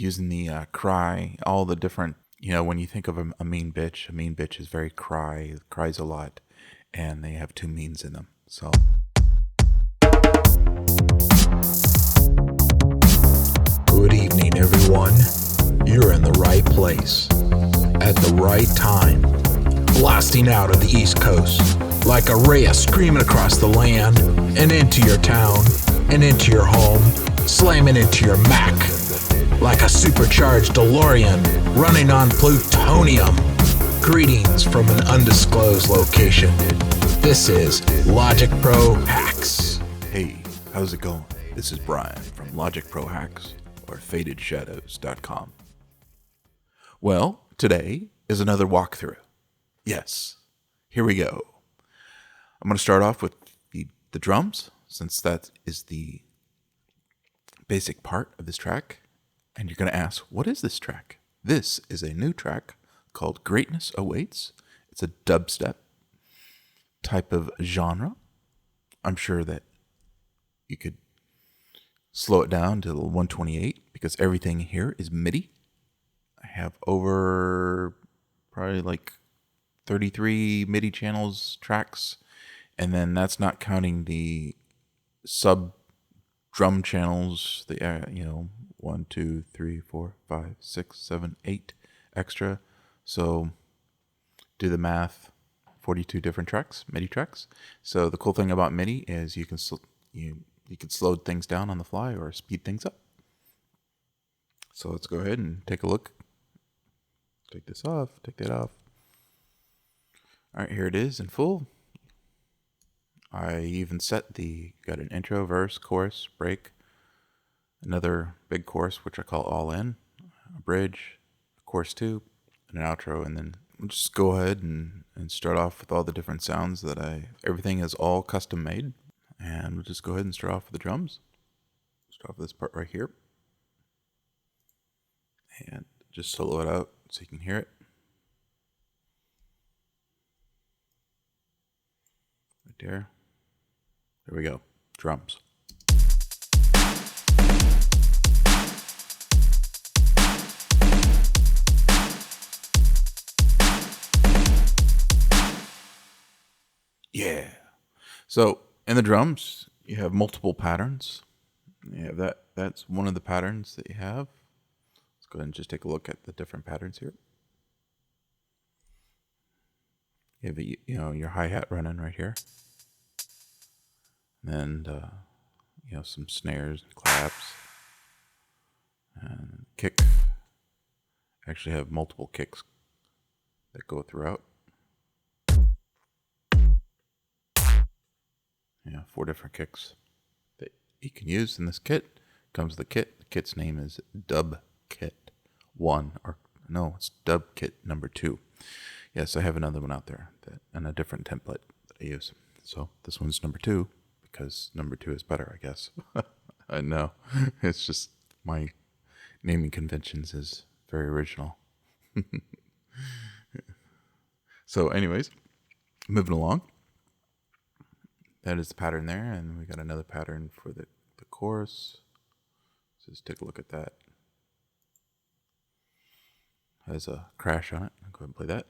using the cry, all the different, when you think of a mean bitch is very cries a lot, and they have two means in them. So good evening, everyone. You're in the right place at the right time, blasting out of the East Coast like a ray screaming across the land and into your town and into your home, slamming into your Mac like a supercharged DeLorean running on plutonium. Greetings from an undisclosed location. This is Logic Pro Hacks. Hey, how's it going? This is Brian from Logic Pro Hacks, or FadedShadows.com. Well, today is another walkthrough. Yes, here we go. I'm going to start off with the drums, since that is the basic part of this track. And you're going to ask, what is this track? This is a new track called Greatness Awaits. It's a dubstep type of genre. I'm sure that you could slow it down to 128 because everything here is MIDI. I have over probably like 33 MIDI channels tracks, and then that's not counting the sub drum channels, the 1, 2, 3, 4, 5, 6, 7, 8 extra. So do the math, 42 different tracks, MIDI tracks. So the cool thing about MIDI is you can slow things down on the fly or speed things up. So let's go ahead and take a look. Take this off, take that off. All right, here it is in full. I even got an intro, verse, chorus, break, another big chorus, which I call all in, a bridge, chorus 2, and an outro. And then we'll just go ahead and start off with all the different sounds everything is all custom made. And we'll just go ahead and start off with the drums. Start off with this part right here. And just solo it out so you can hear it. Right there. There we go. Drums. Yeah. So in the drums, you have multiple patterns. You have that's one of the patterns that you have. Let's go ahead and just take a look at the different patterns here. You have your hi-hat running right here. And some snares and claps and kick. I actually have multiple kicks that go throughout. 4 different kicks that you can use in this kit. Comes the kit. The kit's name is Dub Kit 1, it's Dub Kit number 2. Yes, I have another one out there and a different template that I use. So this one's number 2 because number 2 is better, I guess. I know. It's just my naming conventions is very original. So anyways, moving along. That is the pattern there, and we got another pattern for the chorus. So just take a look at that. Has a crash on it. I'll go ahead and play that.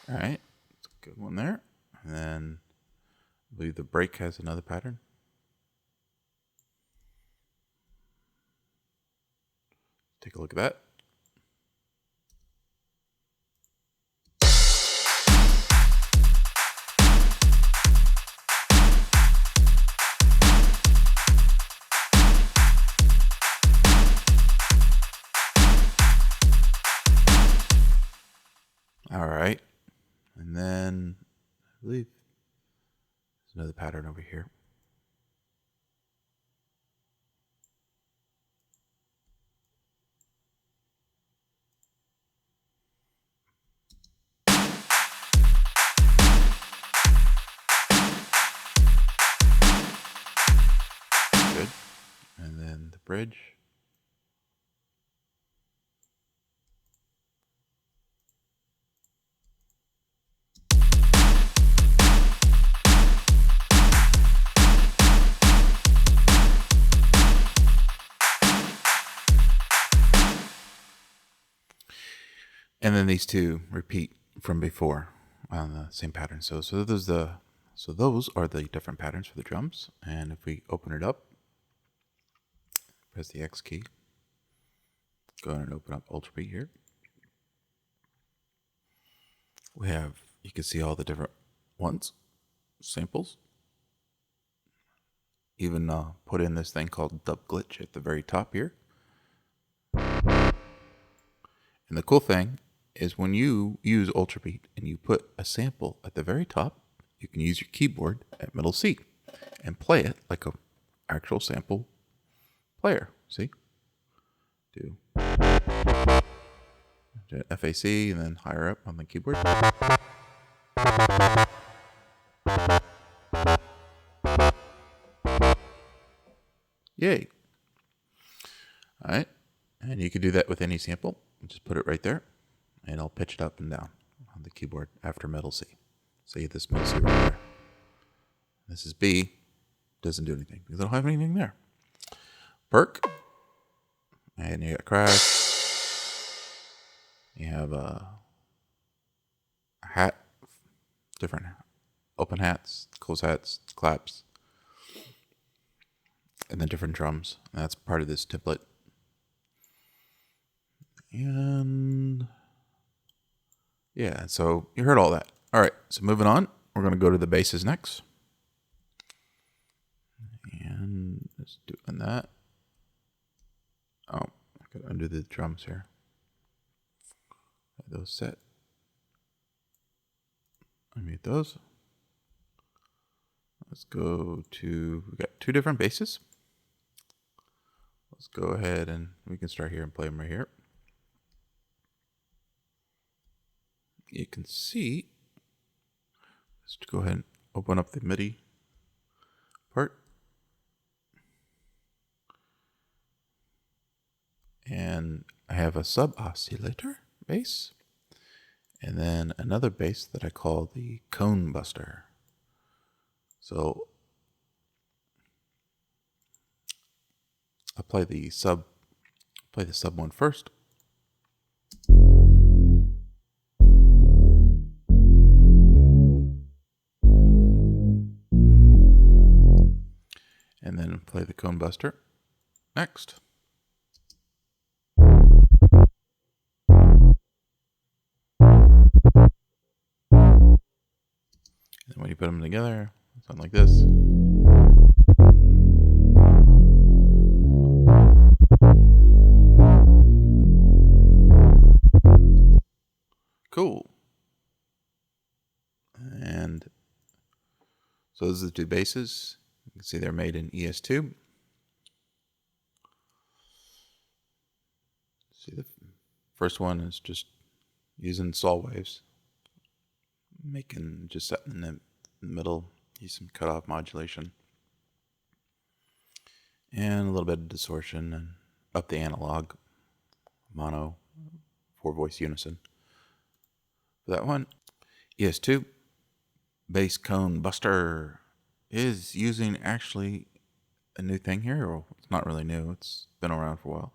All right, that's a good one there. And then I believe the break has another pattern. Take a look at that. All right. And then I believe there's another pattern over here. And then the bridge. And then these two repeat from before on the same pattern. So those are the different patterns for the drums. And if we open it up, press the X key, go ahead and open up Ultrabeat here. We have, you can see all the different ones, samples. Even put in this thing called dub glitch at the very top here. And the cool thing is when you use Ultrabeat and you put a sample at the very top, you can use your keyboard at middle C and play it like a actual sample player. See? Do FAC and then higher up on the keyboard. Yay. All right. And you can do that with any sample. Just put it right there and I'll pitch it up and down on the keyboard after middle C. See this middle C right there. This is B. Doesn't do anything because I don't have anything there. Perk. And you got crash. You have a hat, different open hats, close hats, claps, and then different drums. And that's part of this template. And yeah, so you heard all that. All right, so moving on, we're going to go to the basses next. And let's doing that. Oh, I could undo the drums here. Have those set. Unmute those. Let's go to, we got two different basses. Let's go ahead and we can start here and play them right here. You can see, let's go ahead and open up the MIDI part. And I have a sub oscillator bass. And then another bass that I call the cone buster. So I'll play the sub one first. And then play the cone buster next. And when you put them together, it sounds like this. Cool. And so those are the two basses. You can see they're made in ES2. See, the first one is just using saw waves, just setting in the middle, use some cutoff modulation, and a little bit of distortion, and up the analog, mono, 4-voice unison. For that one, ES2, bass cone buster is using actually a new thing here, or it's not really new, it's been around for a while.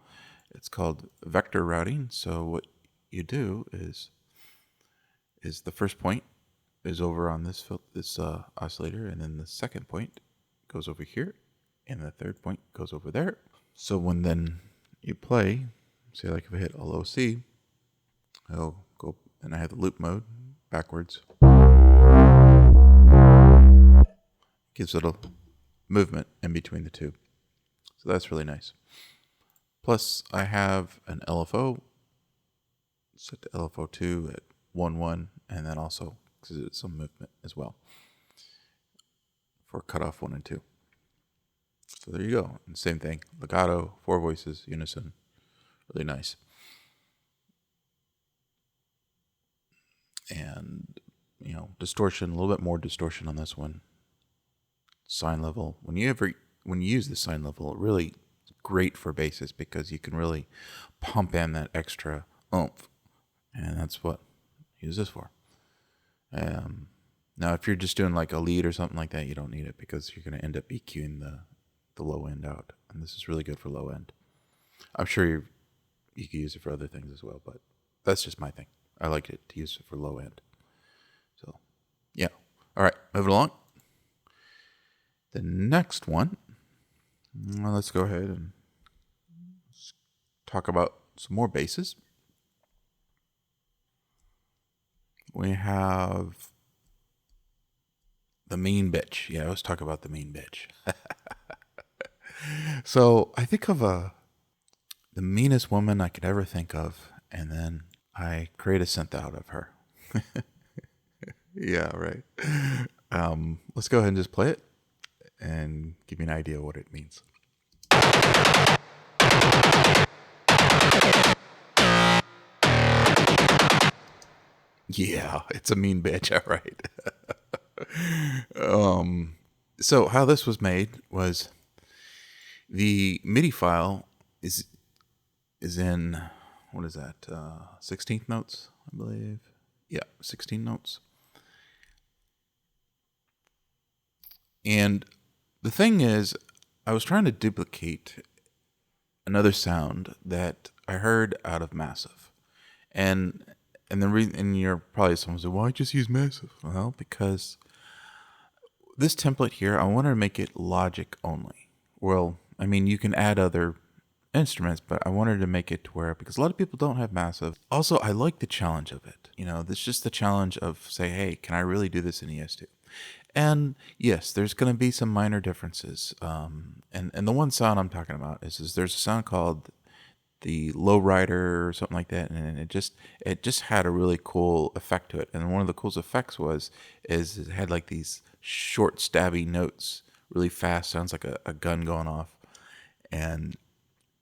It's called vector routing. So what you do is the first point is over on this oscillator, and then the second point goes over here, and the third point goes over there. So when then you play, say like if I hit a low C, I'll go, and I have the loop mode backwards. Gives it a movement in between the two. So that's really nice. Plus I have an LFO, set to LFO2 at 1-1, and then also some movement as well for cutoff 1 and 2. So there you go. And same thing, legato, 4 voices, unison, really nice. And you know, distortion, a little bit more distortion on this one. Sine level. When you use the sine level, it really great for basses because you can really pump in that extra oomph, and that's what I use this for. Now, if you're just doing like a lead or something like that, you don't need it because you're going to end up EQing the low end out, and this is really good for low end. I'm sure you can use it for other things as well, but that's just my thing. I like it to use it for low end. So, yeah. All right, moving along. The next one, well, let's go ahead and talk about some more basses. We have the mean bitch. Yeah, let's talk about the mean bitch. So I think of the meanest woman I could ever think of, and then I create a synth out of her. Yeah, right. Let's go ahead and just play it and give you an idea what it means. Yeah, it's a mean bitch, all right. So how this was made was the MIDI file is in, what is that, 16th notes, I believe. Yeah, 16 notes. And the thing is, I was trying to duplicate another sound that I heard out of Massive. And the reason, and you're probably someone saying, why just use Massive? Well, because this template here, I wanted to make it Logic only. Well, I mean, you can add other instruments, but I wanted to make it to where, because a lot of people don't have Massive. Also, I like the challenge of it. You know, it's just the challenge of say, hey, can I really do this in ES2? And yes, there's going to be some minor differences. And the one sound I'm talking about is there's a sound called the Lowrider or something like that, and it just had a really cool effect to it. And one of the coolest effects is it had like these short stabby notes, really fast, sounds like a gun going off, and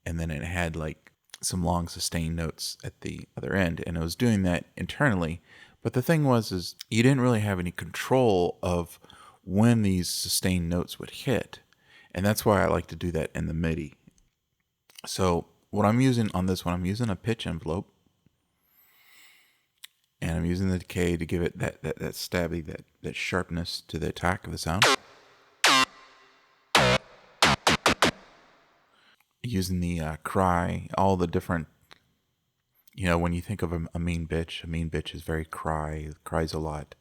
then it had like some long sustained notes at the other end, and it was doing that internally. But the thing is you didn't really have any control of when these sustained notes would hit, and that's why I like to do that in the MIDI. So what I'm using on this one, I'm using a pitch envelope, and I'm using the decay to give it that stabby, that sharpness to the attack of the sound. Using the cry, all the different, you know, when you think of a mean bitch is very cries a lot,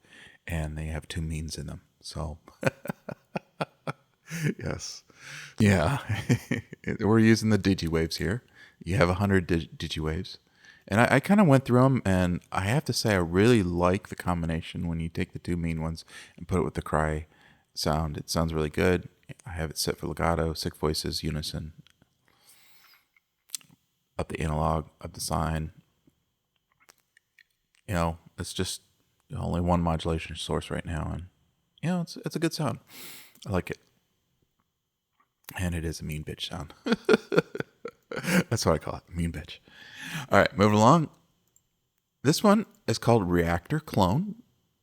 and they have two means in them. So, yes. Yeah. We're using the digiwaves here. You have 100 digiwaves. And I kind of went through them, and I have to say I really like the combination when you take the two mean ones and put it with the cry sound. It sounds really good. I have it set for legato, 6 voices, unison, up the analog, up the sine. You know, it's just only one modulation source right now, and you know, it's a good sound. I like it. And it is a mean bitch sound. That's what I call it, mean bitch. All right, moving along. This one is called Reactor Clone,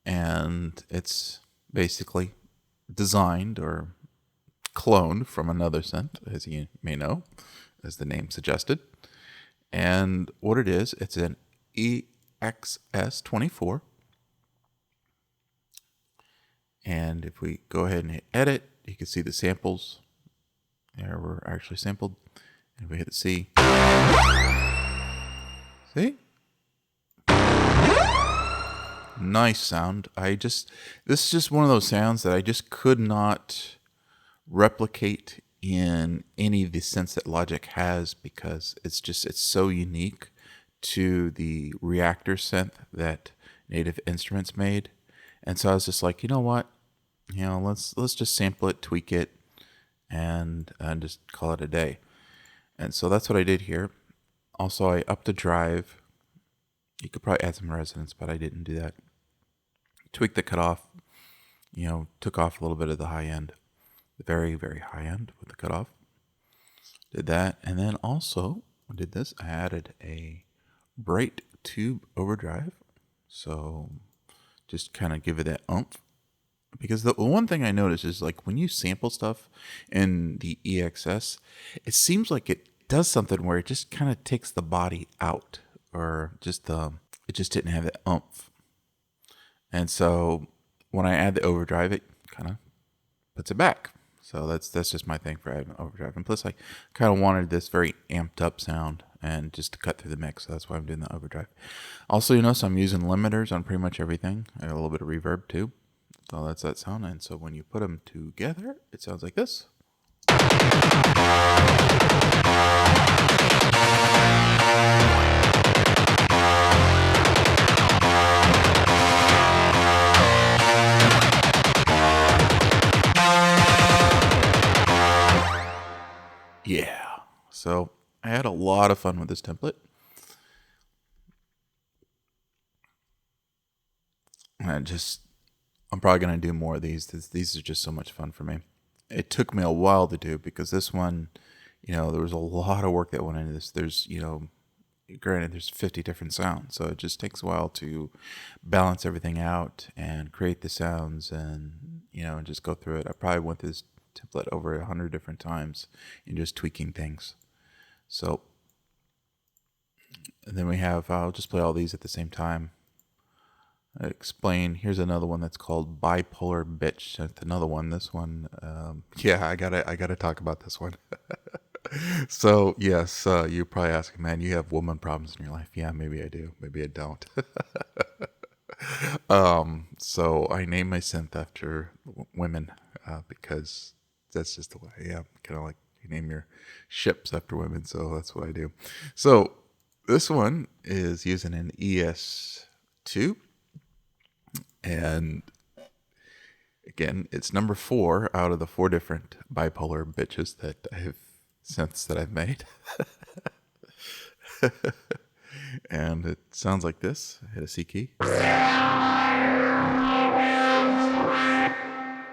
and it's basically designed or cloned from another synth, as you may know, as the name suggested. And what it is, it's an ESX24. And if we go ahead and hit edit, you can see the samples. There were actually sampled. And if we hit the C. See? Nice sound. This is just one of those sounds that I just could not replicate in any of the synths that Logic has, because it's so unique to the Reactor synth that Native Instruments made. And so I was just like, you know what? You know, let's just sample it, tweak it, and just call it a day. And so that's what I did here. Also, I upped the drive. You could probably add some resonance, but I didn't do that. Tweaked the cutoff. You know, took off a little bit of the high end, the very, very high end with the cutoff. Did that, and then also I did this. I added a bright tube overdrive, so just kind of give it that oomph. Because the one thing I noticed is, like, when you sample stuff in the EXS, it seems like it does something where it just kind of takes the body out, or just it just didn't have that oomph. And so when I add the overdrive, it kind of puts it back. So that's just my thing for adding overdrive. And plus, I kind of wanted this very amped up sound, and just to cut through the mix. So that's why I'm doing the overdrive. Also, you notice I'm using limiters on pretty much everything. I got a little bit of reverb too. So that's that sound. And so when you put them together, it sounds like this. Yeah. So I had a lot of fun with this template. I'm probably going to do more of these. These are just so much fun for me. It took me a while to do because this one, there was a lot of work that went into this. There's, granted, there's 50 different sounds. So it just takes a while to balance everything out and create the sounds and, and just go through it. I probably went through this template over 100 different times and just tweaking things. So, and then we have, I'll just play all these at the same time. I explain, here's another one that's called Bipolar Bitch. That's another one. This one, I gotta talk about this one. So yes, you're probably asking, man, you have woman problems in your life. Yeah, maybe I do. Maybe I don't. So I named my synth after women, because that's just the way I am. Kind of like you name your ships after women. So that's what I do. So this one is using an ES2. And again, it's number 4 out of the 4 different bipolar bitches that synths that I've made. And it sounds like this. I hit a C key.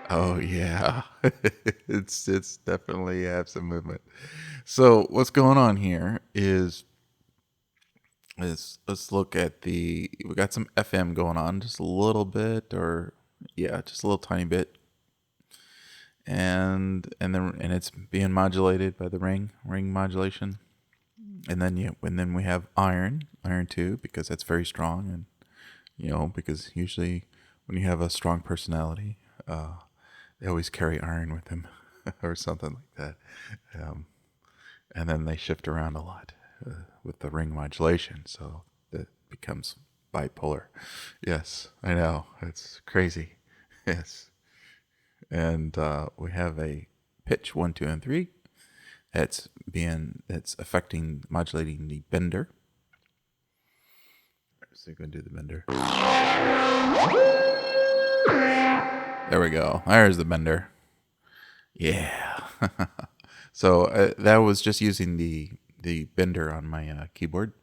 Oh yeah. It's definitely have some movement. So what's going on here is let's look at we got some FM going on, just a little bit, or just a little tiny bit, and it's being modulated by the ring modulation, and then we have iron 2, because that's very strong, and because usually when you have a strong personality, they always carry iron with them or something like that, and then they shift around a lot. With the ring modulation, so that becomes bipolar. Yes, I know, it's crazy. Yes, and we have a pitch 1, 2, and 3 that's affecting modulating the bender. So you're gonna do the bender. There we go. There's the bender. Yeah. So that was just using the bender on my keyboard,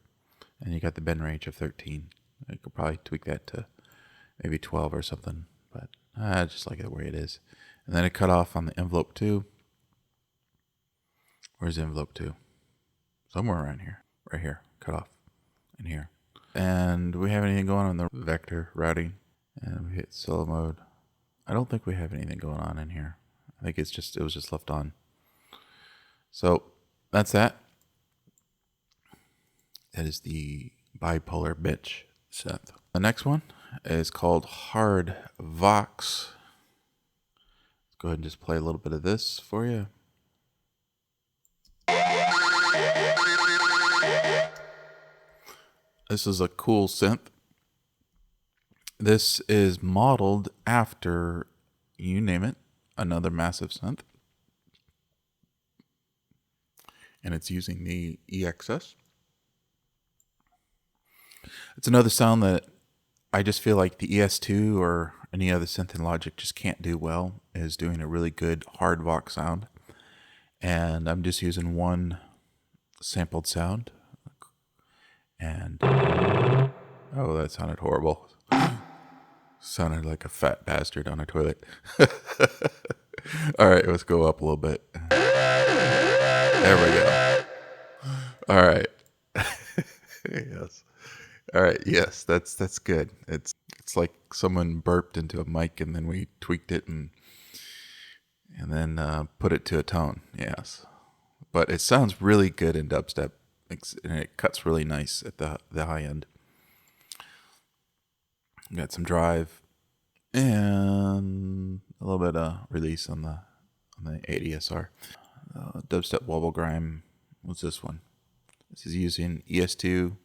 and you got the bend range of 13. I could probably tweak that to maybe 12 or something, but I just like it the way it is. And then it cut off on the envelope 2. Where's the envelope 2? Somewhere around here. Right here. Cut off in here. And we have anything going on the vector routing, and we hit solo mode. I don't think we have anything going on in here. I think it was just left on. So that's that. That is the bipolar bitch synth. The next one is called Hard Vox. Let's go ahead and just play a little bit of this for you. This is a cool synth. This is modeled after, you name it, another massive synth. And it's using the EXS. It's another sound that I just feel like the ES2 or any other synth in Logic just can't do well, is doing a really good hard Vox sound. And I'm just using one sampled sound. And, oh, that sounded horrible. Sounded like a fat bastard on a toilet. All right, let's go up a little bit. There we go. All right. Yes. All right. Yes, that's good. It's like someone burped into a mic and then we tweaked it and then put it to a tone. Yes. But it sounds really good in dubstep, and it cuts really nice at the high end. Got some drive and a little bit of release on the ADSR. Dubstep wobble grime. What's this one? This is using ES2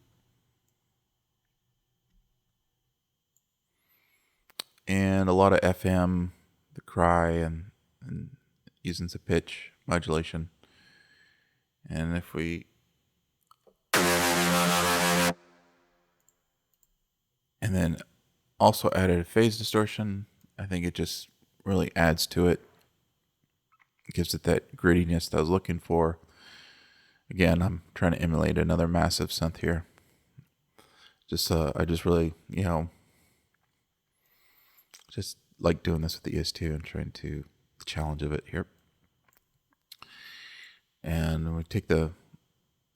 and a lot of FM, the cry, and using some pitch modulation. And if we and then also added a phase distortion, I think it just really adds to it. It gives it that grittiness that I was looking for. Again, I'm trying to emulate another massive synth here. I just really, just like doing this with the ES2 and trying to the challenge of it here. And when we take the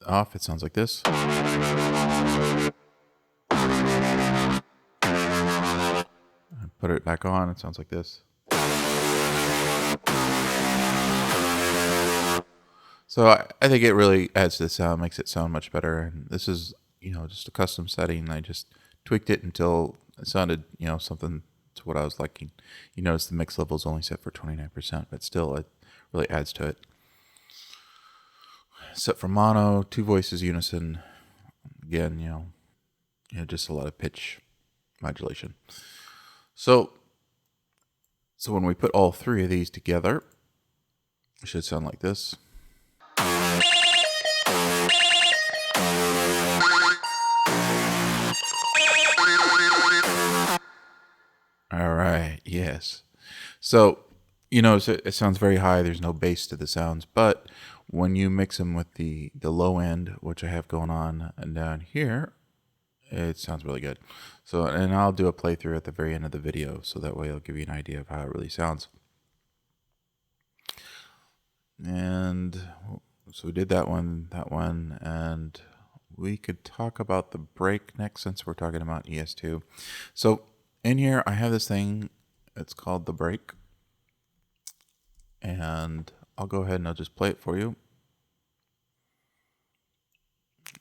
off, it sounds like this. And put it back on, it sounds like this. So I think it really adds to the sound, makes it sound much better. And this is, just a custom setting. I just tweaked it until it sounded, something to what I was liking. You notice the mix level is only set for 29%, but still it really adds to it. Set for mono, 2 voices unison. Again, just a lot of pitch modulation. So when we put all 3 of these together, it should sound like this. All right, yes. So, it sounds very high. There's no bass to the sounds, but when you mix them with the low end, which I have going on and down here, it sounds really good. So, and I'll do a playthrough at the very end of the video, so that way I'll give you an idea of how it really sounds. And so we did that one, and we could talk about the break next, since we're talking about ES2. So in here, I have this thing. It's called the break, and I'll go ahead and I'll just play it for you.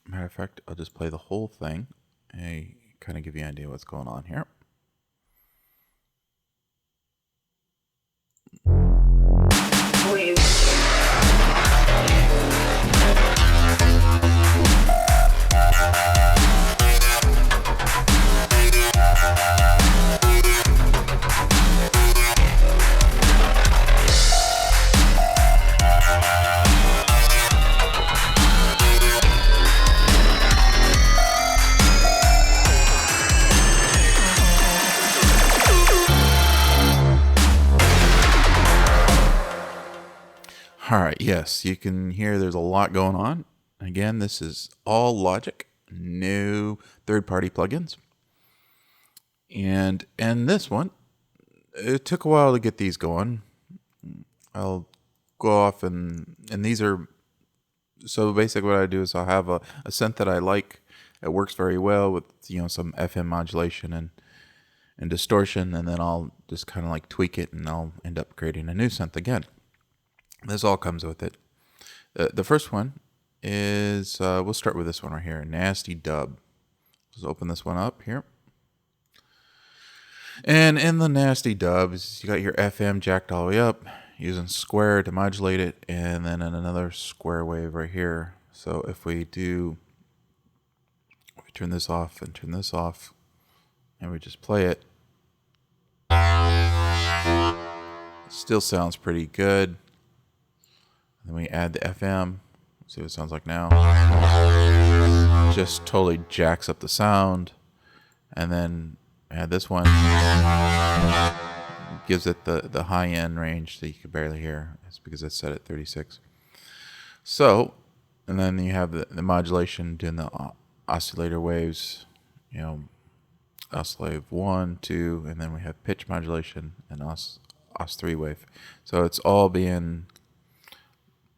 Matter of fact, I'll just play the whole thing and kind of give you an idea what's going on here. All right, yes, you can hear there's a lot going on. Again, this is all Logic, no third-party plugins. And this one, it took a while to get these going. I'll go off and these are, so basically what I do is I'll have a synth that I like. It works very well with, some FM modulation and distortion, and then I'll just kind of like tweak it and I'll end up creating a new synth again. This all comes with it. The first one is, we'll start with this one right here, Nasty Dub. Let's open this one up here. And in the Nasty Dubs, you got your FM jacked all the way up, using square to modulate it, and then in another square wave right here. So if we turn this off and turn this off, and we just play it, still sounds pretty good. Then we add the FM. See what it sounds like now. Just totally jacks up the sound. And then add this one. Gives it the high end range that you can barely hear. It's because it's set at 36. So, and then you have the modulation doing the oscillator waves. Oscillate 1, 2, and then we have pitch modulation and os 3 wave. So it's all being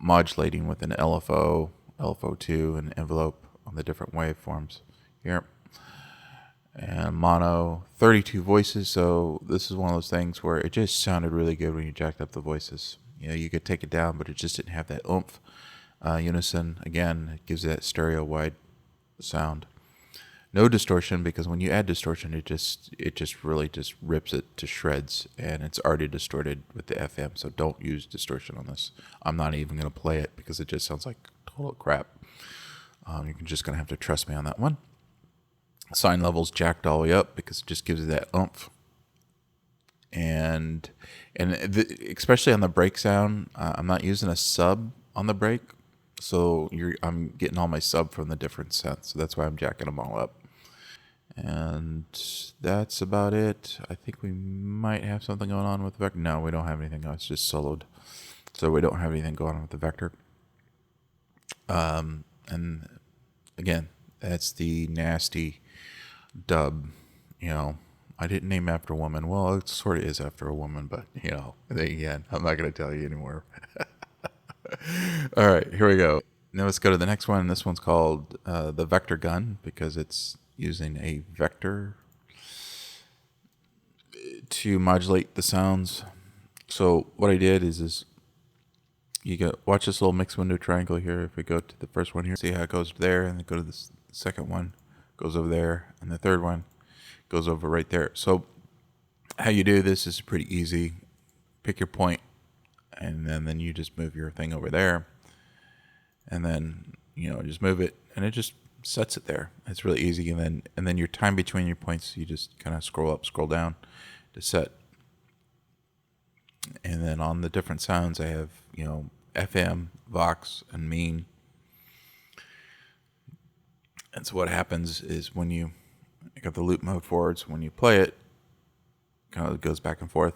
modulating with an LFO, LFO2, and envelope on the different waveforms here. And mono, 32 voices. So this is one of those things where it just sounded really good when you jacked up the voices. You could take it down, but it just didn't have that oomph. Unison, again, it gives that stereo wide sound. No distortion, because when you add distortion, it just really just rips it to shreds, and it's already distorted with the FM. So don't use distortion on this. I'm not even going to play it because it just sounds like total crap. You're just going to have to trust me on that one. Sine level's jacked all the way up because it just gives you that oomph. And especially on the break sound, I'm not using a sub on the break, so I'm getting all my sub from the different synths. So that's why I'm jacking them all up. And that's about it. I think we might have something going on with the Vector. No, we don't have anything. It's just soloed. So we don't have anything going on with the Vector. And again, that's the nasty dub. I didn't name after a woman. Well, it sort of is after a woman, but, again, I'm not going to tell you anymore. All right, here we go. Now let's go to the next one. This one's called the Vector Gun because it's using a vector to modulate the sounds. So what I did is watch this little mix window triangle here. If we go to the first one here, see how it goes there, and then go to the second one, goes over there, and the third one goes over right there. So how you do this is pretty easy. Pick your point, and then you just move your thing over there, and then just move it, and it just sets it there. It's really easy. And then your time between your points, you just kind of scroll up, scroll down to set. And then on the different sounds, I have FM, Vox, and mean. And so what happens is when you got the loop mode forwards, when you play it, kind of goes back and forth.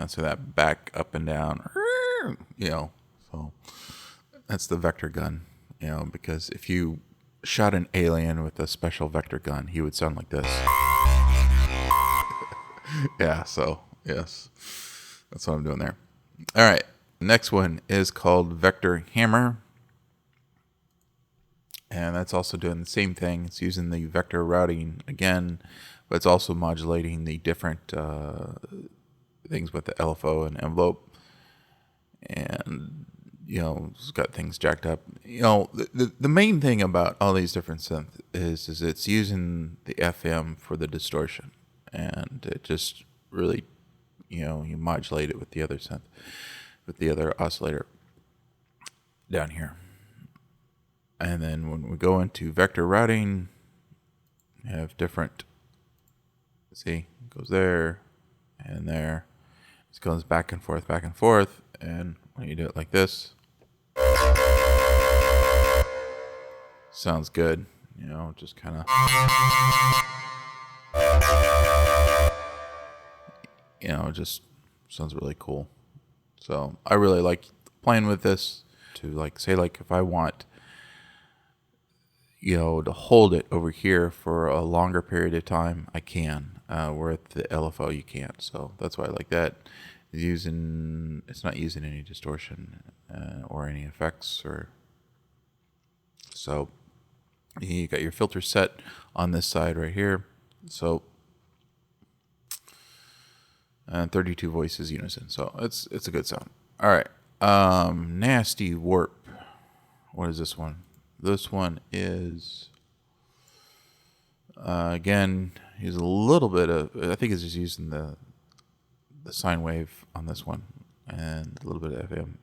So that back up and down, so that's the Vector Gun, because if you shot an alien with a special Vector Gun, he would sound like this. Yeah, so yes, that's what I'm doing there. All right, next one is called Vector Hammer. And that's also doing the same thing. It's using the vector routing again, but it's also modulating the different things with the LFO and envelope. And, it's got things jacked up. The main thing about all these different synths is it's using the FM for the distortion. And it just really, you modulate it with the other synth, with the other oscillator down here. And then when we go into vector routing, you have different, see, it goes there and there. It goes back and forth, back and forth. And when you do it like this, sounds good, just kind of, just sounds really cool. So I really like playing with this to say if I want to hold it over here for a longer period of time, I can. Where at the LFO you can't. So that's why I like that. It's not using any distortion or any effects, so you got your filter set on this side right here. So 32 voices unison. So it's a good sound. All right. Nasty Warp. What is this one? This one is, again, use a little bit of, I think it's just using the sine wave on this one, and a little bit of FM,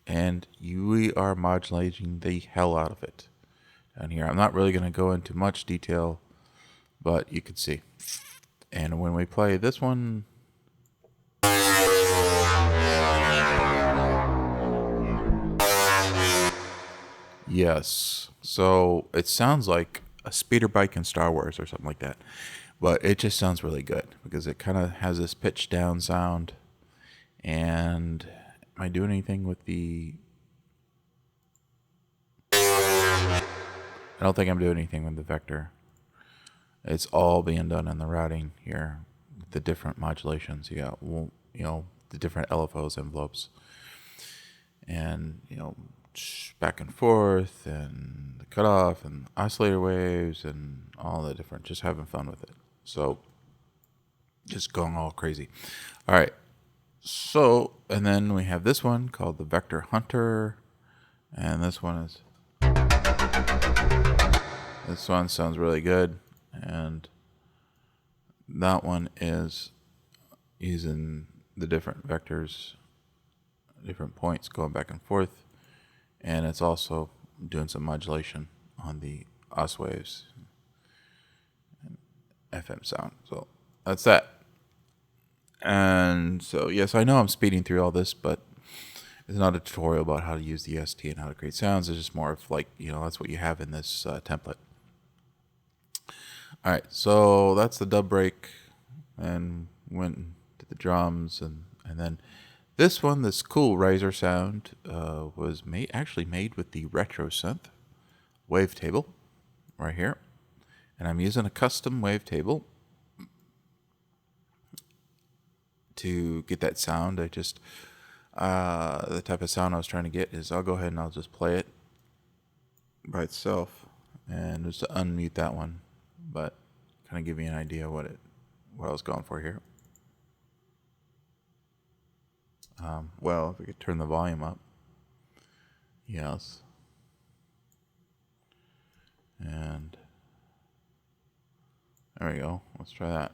and we are modulating the hell out of it down here. I'm not really going to go into much detail, but you can see. And when we play this one, yes. So it sounds like a speeder bike in Star Wars or something like that. But it just sounds really good because it kind of has this pitched down sound. And am I doing anything with the... I don't think I'm doing anything with the vector. It's all being done in the routing here. The different modulations. You got, the different LFOs, envelopes. And, back and forth, and the cutoff, and oscillator waves, and all the different, just having fun with it. So, just going all crazy. All right. So, and then we have this one called the Vector Hunter, and this one sounds really good, and that one is using the different vectors different points going back and forth, and it's also doing some modulation on the os waves and FM sound. So that's that. And so yes, I know I'm speeding through all this, but it's not a tutorial about how to use the ST and how to create sounds. It's just more of like, you know, that's what you have in this template. All right, so that's the dub break, and went to the drums, and then this one, this cool riser sound, was actually made with the Retro Synth wavetable right here, and I'm using a custom wavetable to get that sound. I just the type of sound I was trying to get is I'll go ahead and I'll just play it by itself, and just unmute that one, but kind of give you an idea what I was going for here. Well, if we could turn the volume up. Yes. And there we go. Let's try that.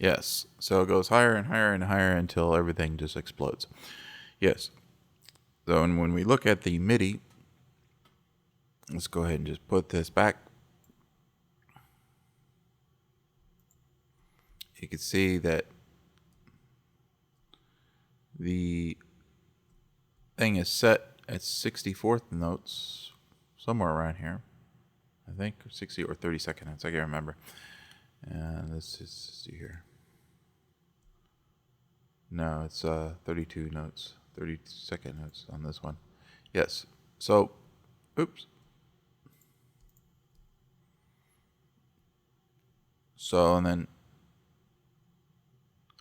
Yes, so it goes higher and higher and higher until everything just explodes. Yes. So when we look at the MIDI, let's go ahead and just put this back. You can see that the thing is set at 64th notes, somewhere around here. I think 60 or 32nd notes, I can't remember. And let's just see here. No, it's 32 notes, 32nd notes on this one. Yes. So, oops. So, and then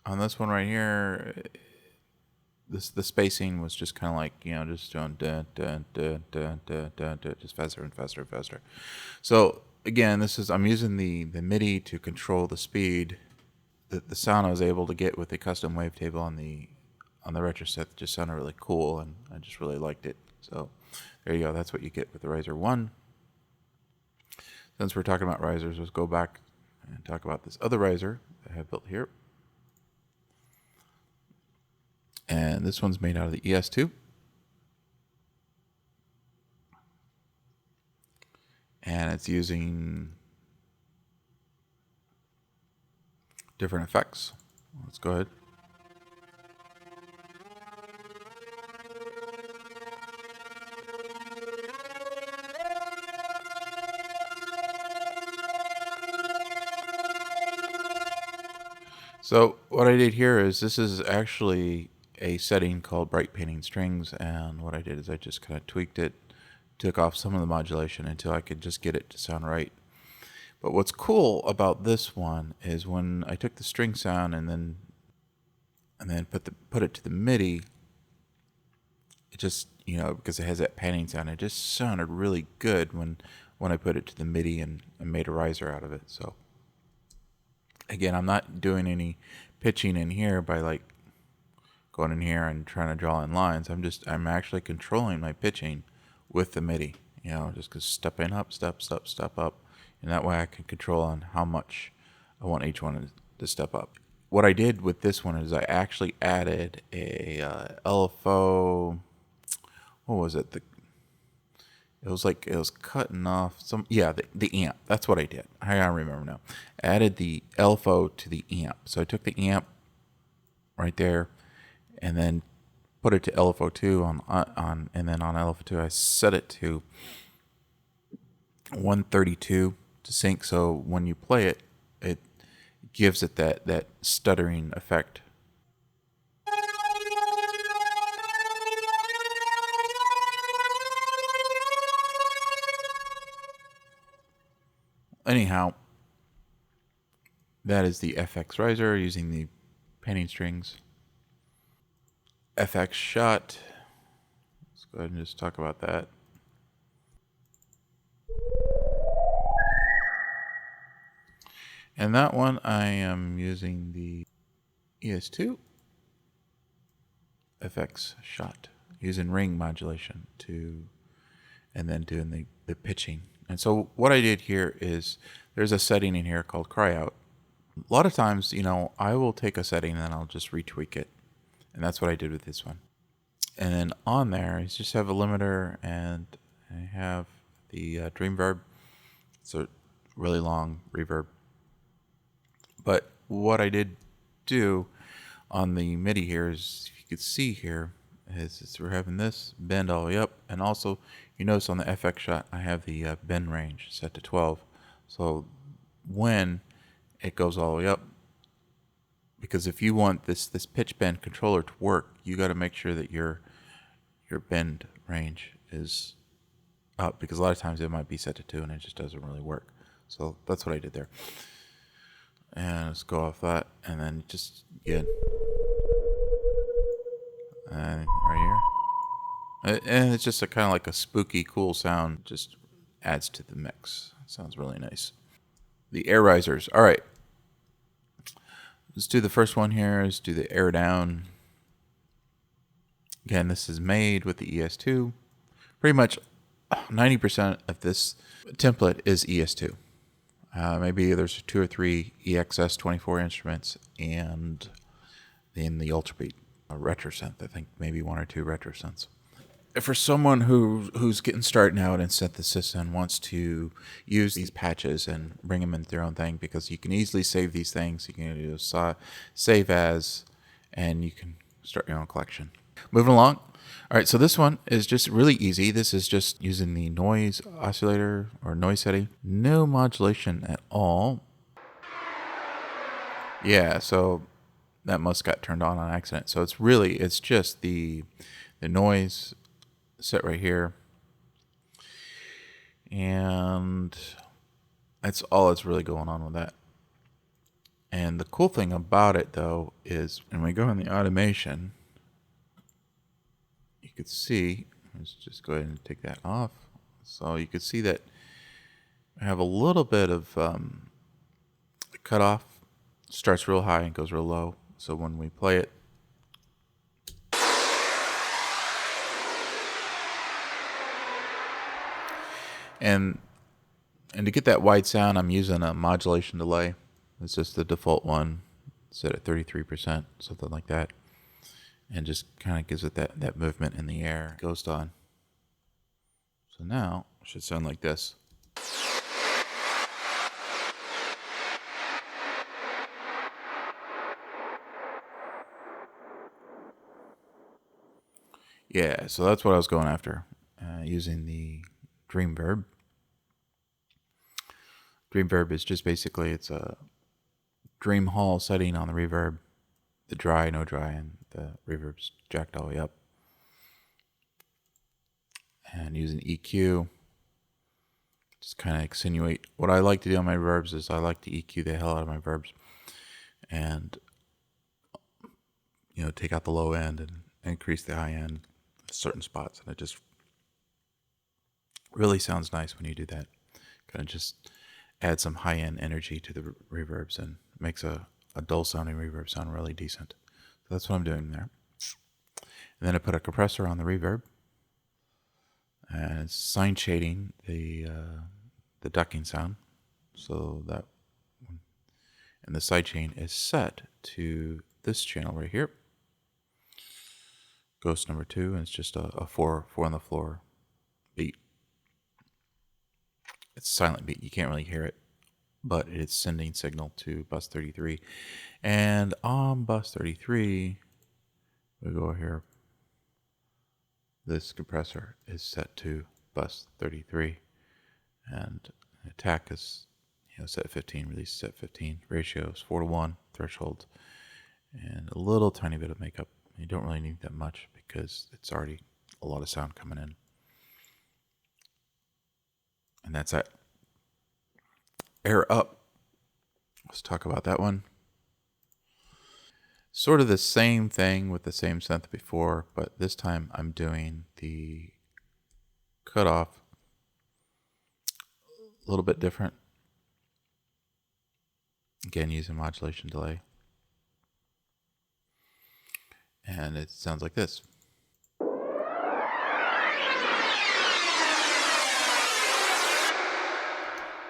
on this one right here, the spacing was just kind of like, you know, just doing dun, dun, dun, dun, dun, dun, dun, just faster and faster and faster. So again, I'm using the MIDI to control the speed. The sound I was able to get with the custom wavetable on the Retro Synth just sounded really cool, and I just really liked it. So there you go. That's what you get with the Riser 1. Since we're talking about risers, let's go back and talk about this other riser that I have built here. And this one's made out of the ES2. And it's using different effects. Let's go ahead. So what I did here is, this is actually a setting called bright painting strings, and what I did is I just kind of tweaked it, took off some of the modulation until I could just get it to sound right. But what's cool about this one is when I took the string sound and then put it to the MIDI, it just, you know, because it has that panning sound, it just sounded really good when I put it to the MIDI and made a riser out of it. So again, I'm not doing any pitching in here by like going in here and trying to draw in lines. I'm actually controlling my pitching with the MIDI, you know, just stepping up, step up, and that way I can control on how much I want each one to step up. What I did with this one is I actually added a LFO. What was it? It was cutting off some. Yeah, the amp. That's what I did. I remember now. I added the LFO to the amp. So I took the amp right there, and then put it to LFO2 and then on LFO2 I set it to 132 to sync. So when you play it, it gives it that stuttering effect. Anyhow, that is the FX riser using the painting strings. FX shot. Let's go ahead and just talk about that. And that one I am using the ES2 FX shot using ring modulation and then doing the pitching. And so what I did here is there's a setting in here called cry out. A lot of times, I will take a setting and then I'll just retweak it. And that's what I did with this one. And then on there, I just have a limiter and I have the Dream Verb. It's a really long reverb. But what I did do on the MIDI here is, if you could see here, is we're having this bend all the way up. And also, you notice on the FX shot, I have the bend range set to 12. So when it goes all the way up, because if you want this pitch bend controller to work, you got to make sure that your bend range is up, because a lot of times it might be set to 2 and it just doesn't really work. So that's what I did there. And let's go off that, and then just get right here. And it's just a kind of like a spooky, cool sound. Just adds to the mix. Sounds really nice. The air risers. All right. Let's do the first one here. Let's do the air down. Again, this is made with the ES2. Pretty much 90% of this template is ES2. Maybe there's 2 or 3 EXS24 instruments, and in the Ultrabeat, a Retro Synth. I think maybe 1 or 2 Retro Synths. For someone who's getting started out in synthesis and wants to use these patches and bring them into their own thing, because you can easily save these things. You can do save as, and you can start your own collection. Moving along. All right, so this one is just really easy. This is just using the noise oscillator or noise setting. No modulation at all. Yeah, so that must got turned on accident. So it's just the noise set right here. And that's all that's really going on with that. And the cool thing about it, though, is when we go in the automation, you could see, let's just go ahead and take that off. So you could see that I have a little bit of cutoff. Starts real high and goes real low. So when we play it, and to get that wide sound, I'm using a modulation delay. It's just the default one, set at 33%, something like that. And just kind of gives it that movement in the air. Ghost on. So now it should sound like this. Yeah, so that's what I was going after, using the Dream Verb. Dream Verb is just basically, it's a Dream Hall setting on the reverb, the dry, no dry, and the reverb's jacked all the way up. And using EQ, just kind of accentuate. What I like to do on my verbs is I like to EQ the hell out of my verbs, and take out the low end and increase the high end at certain spots, and it just really sounds nice when you do that. Kind of just add some high end energy to the reverbs and makes a dull sounding reverb sound really decent. So that's what I'm doing there. And then I put a compressor on the reverb, and it's sine shading the ducking sound, so that, and the sidechain is set to this channel right here, Ghost number 2, and it's just a 4 on the floor beat. It's a silent beat, you can't really hear it, but it's sending signal to bus 33. And on bus 33, we go here, this compressor is set to bus 33, and attack is set at 15, release set at 15, ratios 4:1, threshold, and a little tiny bit of makeup. You don't really need that much because it's already a lot of sound coming in. And that's it. Air up. Let's talk about that one. Sort of the same thing with the same synth before, but this time I'm doing the cutoff a little bit different. Again, using modulation delay. And it sounds like this.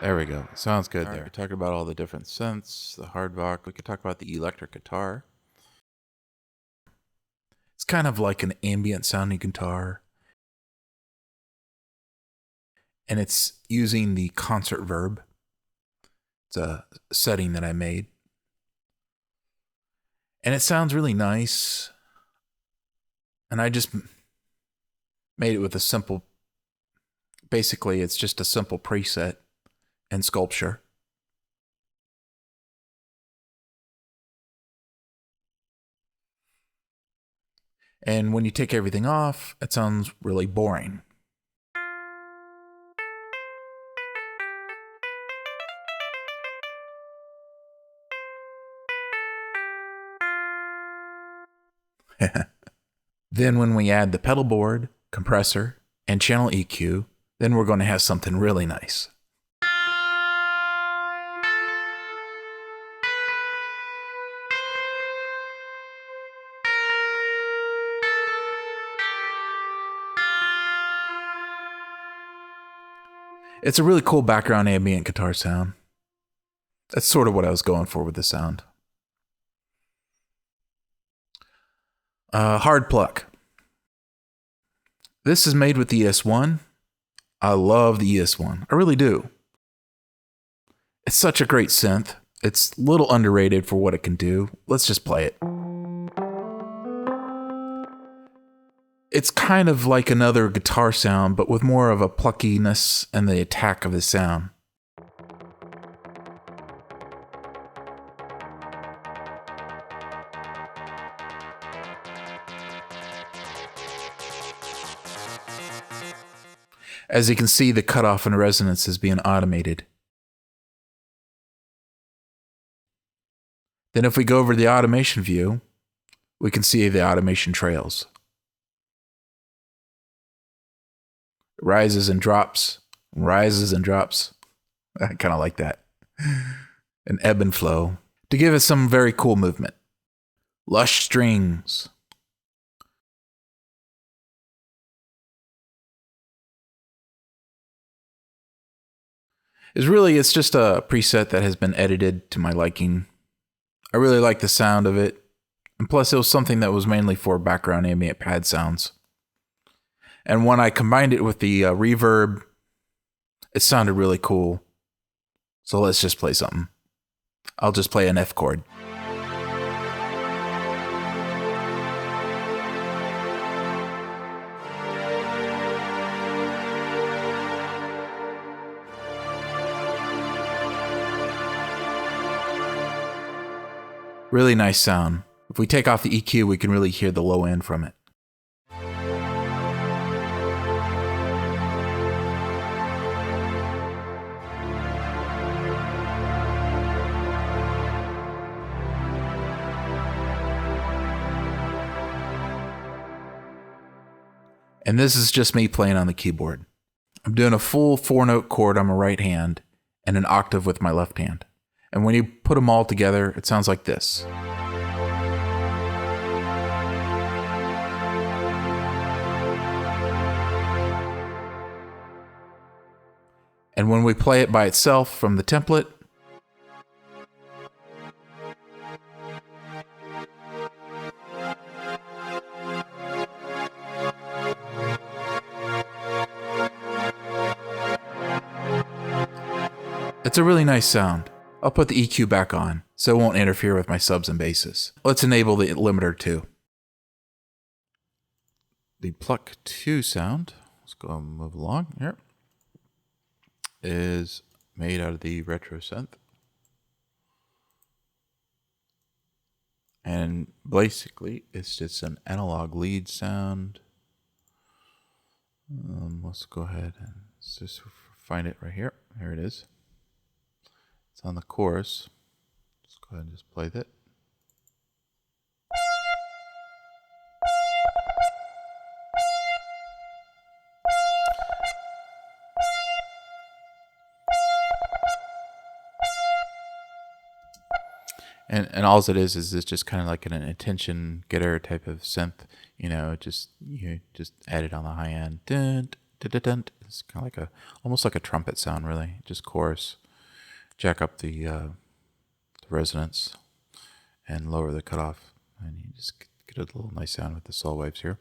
There we go. Sounds good there. We talked about all the different synths, the hard rock. We could talk about the electric guitar. It's kind of like an ambient sounding guitar. And it's using the concert Verb. It's a setting that I made. And it sounds really nice. And I just made it with a simple, basically it's just a simple preset and sculpture. And when you take everything off, it sounds really boring. Then when we add the pedal board, compressor, and channel EQ, then we're going to have something really nice. It's a really cool background ambient guitar sound. That's sort of what I was going for with the sound. Hard pluck. This is made with the ES1. I love the ES1. I really do. It's such a great synth. It's a little underrated for what it can do. Let's just play it. It's kind of like another guitar sound, but with more of a pluckiness and the attack of the sound. As you can see, the cutoff and resonance is being automated. Then if we go over to the automation view, we can see the automation trails. It rises and drops, rises and drops. I kind of like that. An ebb and flow to give us some very cool movement. Lush strings. It's just a preset that has been edited to my liking. I really like the sound of it. And plus it was something that was mainly for background ambient pad sounds. And when I combined it with the reverb, it sounded really cool. So let's just play something. I'll just play an F chord. Really nice sound. If we take off the EQ, we can really hear the low end from it. And this is just me playing on the keyboard. I'm doing a full 4-note chord on my right hand and an octave with my left hand. And when you put them all together, it sounds like this. And when we play it by itself from the template, it's a really nice sound. I'll put the EQ back on, so it won't interfere with my subs and basses. Let's enable the limiter too. The Pluck 2 sound, let's go and move along here, is made out of the Retro Synth. And basically, it's just an analog lead sound. Let's go ahead and just find it right here. Here it is. It's on the chorus. Let's go ahead and just play that. And all it is it's just kind of like an attention getter type of synth. Just you just add it on the high end. Dun, dun, dun, dun. It's kind of like almost like a trumpet sound, really. Just chorus, jack up the resonance, and lower the cutoff, and you just get a little nice sound with the saw waves here.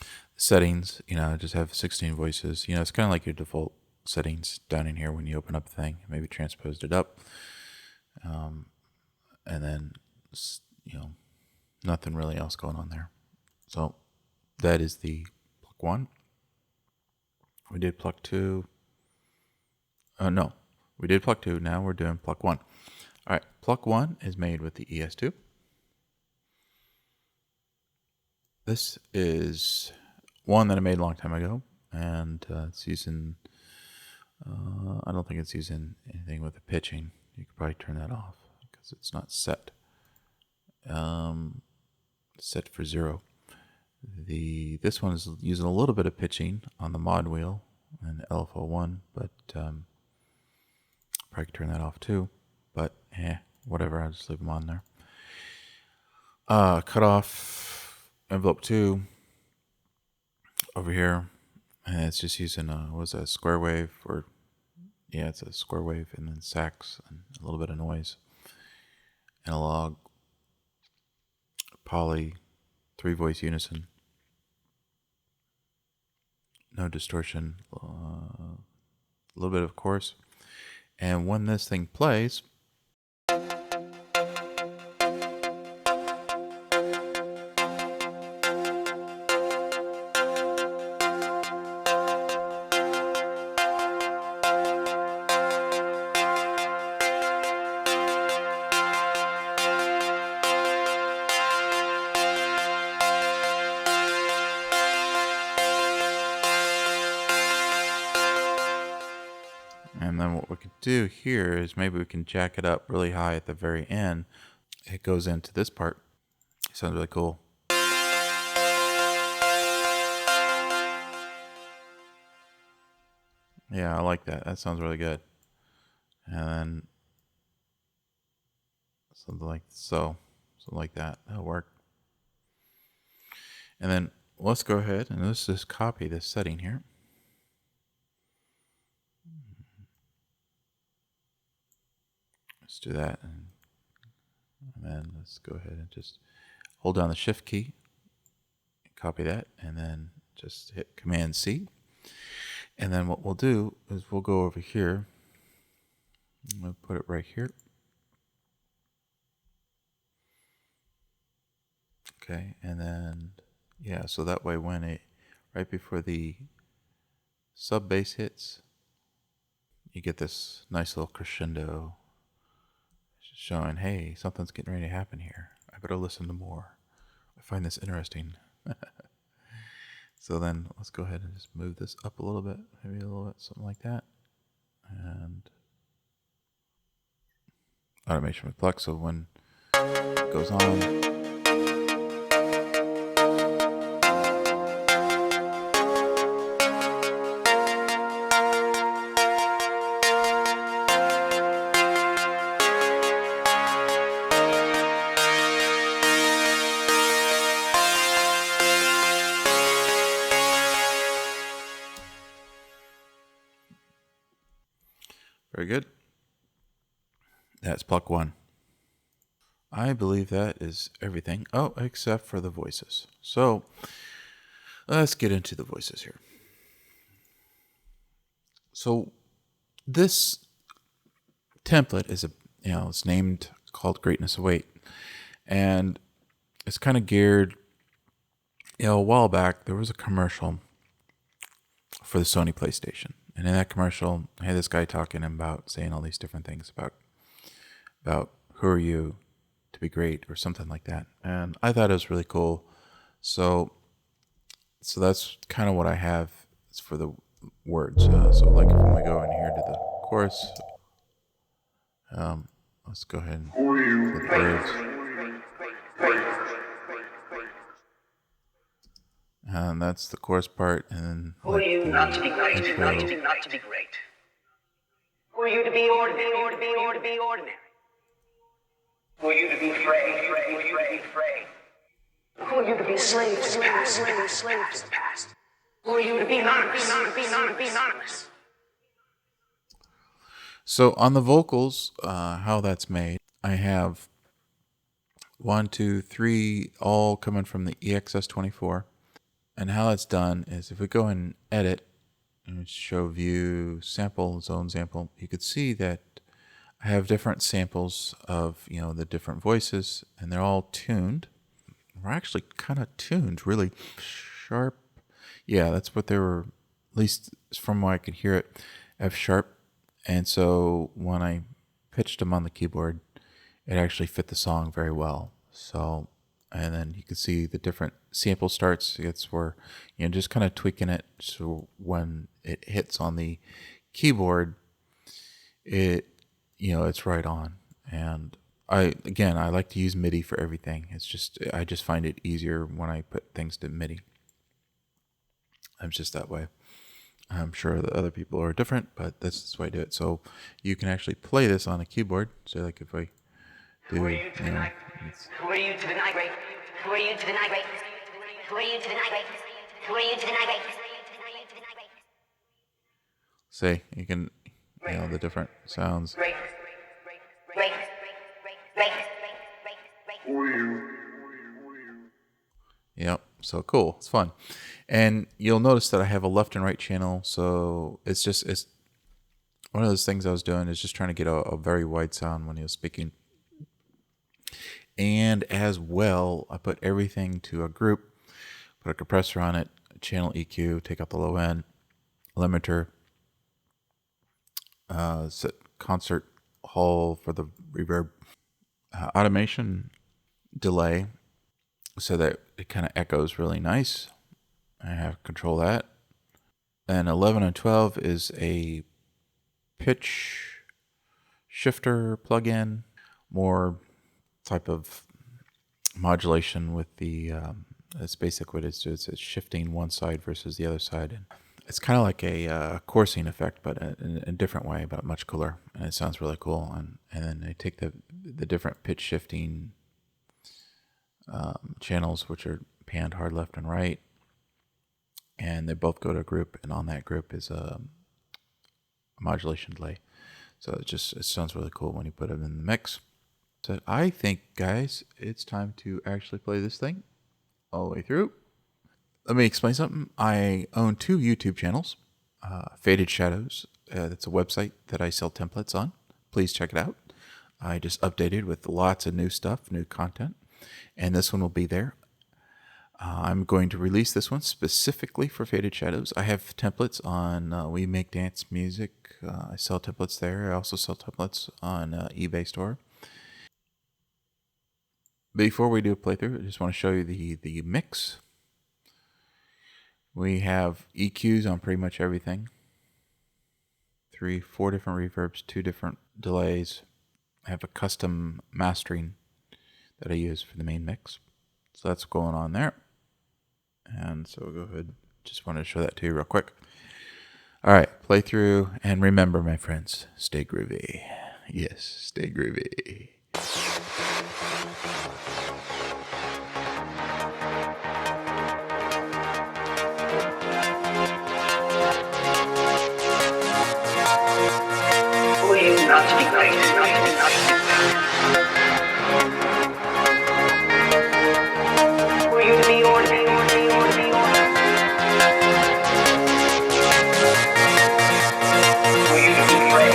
The settings, just have 16 voices. It's kind of like your default settings down in here when you open up the thing. Maybe transposed it up. And then, nothing really else going on there. So that is the Pluck 1. We did Pluck 2. No, we did Pluck 2. Now we're doing Pluck 1. All right, Pluck 1 is made with the ES2. This is one that I made a long time ago, and it's using, I don't think it's using anything with the pitching. You could probably turn that off because it's not set. Set for 0. This one is using a little bit of pitching on the mod wheel and LFO1, but probably could turn that off too. But whatever, I'll just leave them on there. Cut off envelope 2 over here, and it's just using a square wave, or it's a square wave, and then sax and a little bit of noise. Analog, poly, 3-voice unison, no distortion, a little bit of chorus, and when this thing plays, and then what we could do here is maybe we can jack it up really high at the very end. It goes into this part. It sounds really cool. Yeah, I like that. That sounds really good. And then something like so. Something like that. That'll work. And then let's go ahead and let's just copy this setting here. Let's do that, and then let's go ahead and just hold down the Shift key, copy that, and then just hit Command C. And then what we'll do is we'll go over here. I'm going to put it right here. Okay, and then so that way when it right before the sub bass hits, you get this nice little crescendo showing, hey, something's getting ready to happen here. I better listen to more. I find this interesting. So then let's go ahead and just move this up a little bit, maybe a little bit, something like that. And automation with Pluck, so when it goes on, very good. That's Pluck 1. I believe that is everything. Oh, except for the voices. So let's get into the voices here. So this template is it's named called Greatness Await, and it's kind of geared. A while back there was a commercial for the Sony PlayStation. And in that commercial, I had this guy talking about saying all these different things about who are you to be great or something like that. And I thought it was really cool. So that's kind of what I have for the words. So like when we go in here to the chorus, let's go ahead and put the words. And that's the chorus part, and then who are you not to be great? Not to be great. Who are you to be ordinary? Or to be ordinary? Who are you to be afraid? Who are you to be afraid? Who are you to be slave to the past? Slave to the past. Who are you to be anonymous? Anonymous. So on the vocals, how that's made, I have 1, 2, 3 all coming from the ESX24. And how that's done is if we go and edit and show view, sample, zone sample, you could see that I have different samples of, the different voices, and they're all tuned. We're actually kind of tuned really sharp. Yeah, that's what they were, at least from what I could hear it, F sharp. And so when I pitched them on the keyboard, it actually fit the song very well. So, and then you can see the different sample starts. It's where, just kind of tweaking it so when it hits on the keyboard, it's right on. And I like to use MIDI for everything. I just find it easier when I put things to MIDI. I'm just that way. I'm sure that other people are different, but that's the way I do it. So you can actually play this on a keyboard. So like if I do, Who are you to deny? Who are you to deny great? Who are you to deny great? Who are you to deny great? Who are you to deny great? say you can, the different sounds. Yep, so cool. It's fun. And you'll notice that I have a left and right channel, so it's one of those things I was doing is just trying to get a very wide sound when he was speaking. And as well, I put everything to a group, put a compressor on it, a channel EQ, take out the low end, limiter, set concert hall for the reverb, automation delay, so that it kind of echoes really nice. I have control that. And 11 and 12 is a pitch shifter plugin, more type of modulation with the, it's basically what it's shifting one side versus the other side. And it's kind of like a coursing effect, but in a different way, but much cooler. And it sounds really cool. And then they take the different pitch shifting channels, which are panned hard left and right, and they both go to a group, and on that group is a modulation delay. So it sounds really cool when you put it in the mix. So I think, guys, it's time to actually play this thing all the way through. Let me explain something. I own 2 YouTube channels. FadedShadows, that's a website that I sell templates on. Please check it out. I just updated with lots of new stuff, new content, and this one will be there. I'm going to release this one specifically for FadedShadows. I have templates on We Make Dance Music. I sell templates there. I also sell templates on eBay store. Before we do a playthrough, I just want to show you the mix. We have EQs on pretty much everything. 4 different reverbs, 2 different delays. I have a custom mastering that I use for the main mix. So that's going on there. And so we'll go ahead. Just wanted to show that to you real quick. All right, play through. And remember, my friends, stay groovy. Yes, stay groovy. Who are you not to be great? Who are you to be ordinary? Who are you to be great?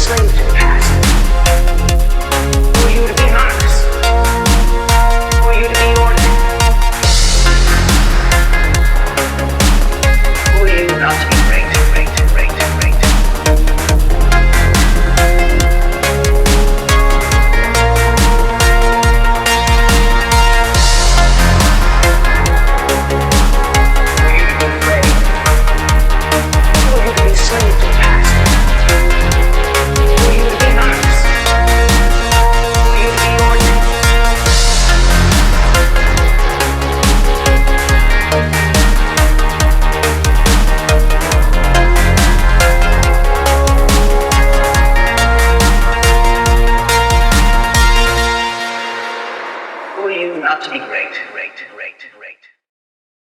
slave to